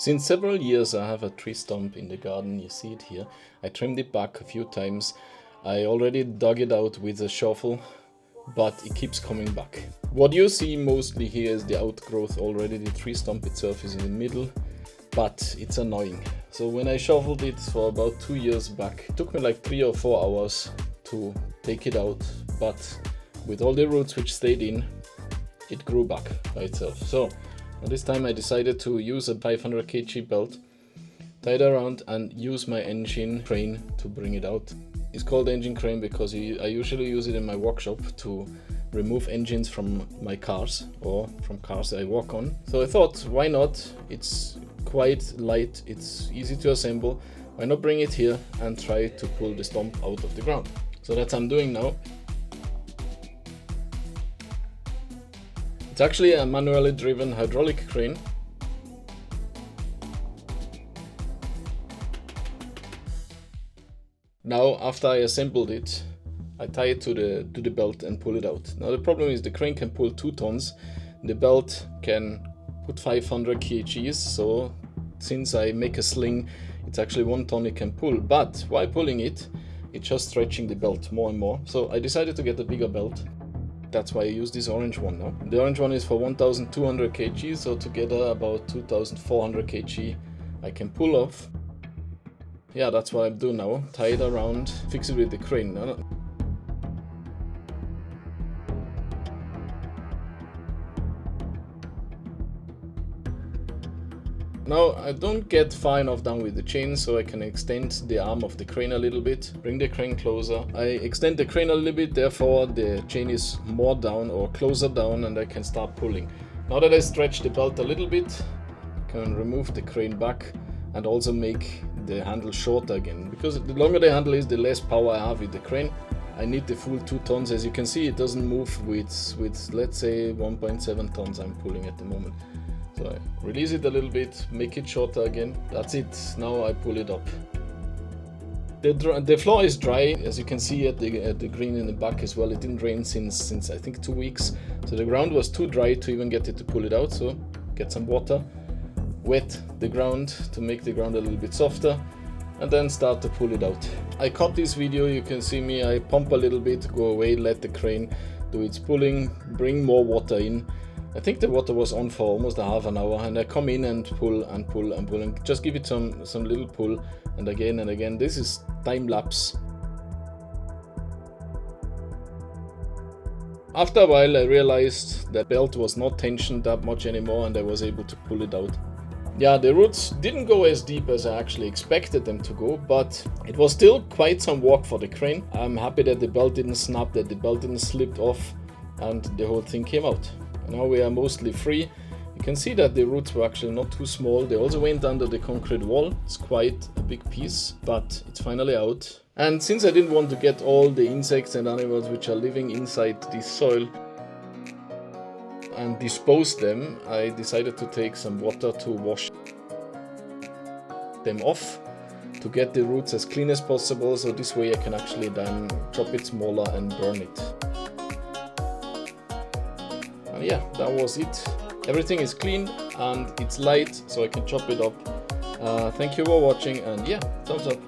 Since several years I have a tree stump in the garden, you see it here. I trimmed it back a few times. I already dug it out with a shovel, but it keeps coming back. What you see mostly here is the outgrowth already. The tree stump itself is in the middle, but it's annoying. So when I shoveled it for about 2 years back, it took me like 3 or 4 hours to take it out, but with all the roots which stayed in, it grew back by itself. So this time I decided to use a 500 kg belt, tie it around and use my engine crane to bring it out. It's called engine crane because I usually use it in my workshop to remove engines from my cars or from cars I walk on. So I thought, why not? It's quite light, it's easy to assemble. Why not bring it here and try to pull the stump out of the ground? So that's what I'm doing now. It's actually a manually driven hydraulic crane. Now, after I assembled it, I tie it to the belt and pull it out. Now the problem is the crane can pull 2 tons, the belt can put 500 kgs, so since I make a sling, it's actually 1 ton it can pull, but while pulling it, it's just stretching the belt more and more. So I decided to get a bigger belt. That's why I use this orange one now. The orange one is for 1200 kg, so together about 2400 kg I can pull off. Yeah, that's what I'm doing now. Tie it around, fix it with the crane. Now I don't get far enough down with the chain, so I can extend the arm of the crane a little bit, bring the crane closer. I extend the crane a little bit, therefore the chain is more down or closer down and I can start pulling. Now that I stretch the belt a little bit, I can remove the crane back and also make the handle shorter again, because the longer the handle is, the less power I have with the crane. I need the full 2 tons. As you can see, it doesn't move with let's say 1.7 tons I'm pulling at the moment. So I release it a little bit, make it shorter again. That's it. Now I pull it up. The floor is dry, as you can see at the green in the back as well. It didn't rain since I think 2 weeks, so the ground was too dry to even get it to pull it out. So get some water, wet the ground to make the ground a little bit softer, and then start to pull it out. I cut this video, you can see me, I pump a little bit, go away, let the crane do its pulling, bring more water in. I think the water was on for almost a half an hour, and I come in and pull and pull and pull and just give it some little pull, and again and again. This is time lapse. After a while I realized that belt was not tensioned that much anymore and I was able to pull it out. Yeah, the roots didn't go as deep as I actually expected them to go, but it was still quite some work for the crane. I'm happy that the belt didn't snap, that the belt didn't slip off, and the whole thing came out. Now we are mostly free. You can see that the roots were actually not too small. They also went under the concrete wall. It's quite a big piece, but it's finally out. And since I didn't want to get all the insects and animals which are living inside this soil and dispose them, I decided to take some water to wash them off to get the roots as clean as possible, so this way I can actually then chop it smaller and burn it. And yeah, that was it. Everything is clean and it's light, so I can chop it up. Thank you for watching, and yeah, thumbs up.